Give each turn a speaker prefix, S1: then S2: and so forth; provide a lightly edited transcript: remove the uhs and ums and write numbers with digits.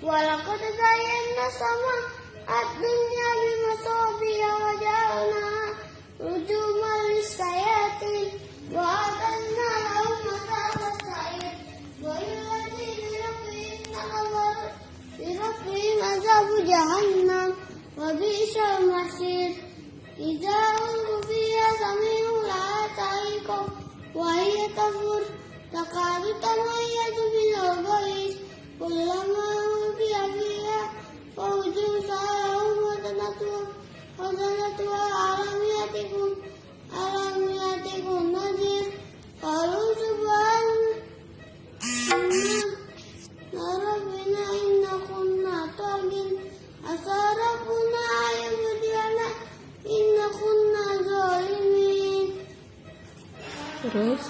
S1: Walaqad zayyana samaa ad-dunya bimasabiha wa ja'alnaha rujuman lis-shayatin wa a'tadna lahum 'adzaban sa'ir wa lilladzina kafaru fi rabbihim 'adzabu jahannam wa bi'sal masir. Idza ulqu fiha sami'u laha ta'iqan wa hiya tafur takadu tamayyadu minal ghaiz kullama ulqiya fiha fawjun sa'alahum hasanatuha alam yatikum nadhir qalu subhana rabbina inna kunna tagin asa rabbuna ayyubdilana inna kunna zalimin.
S2: Terus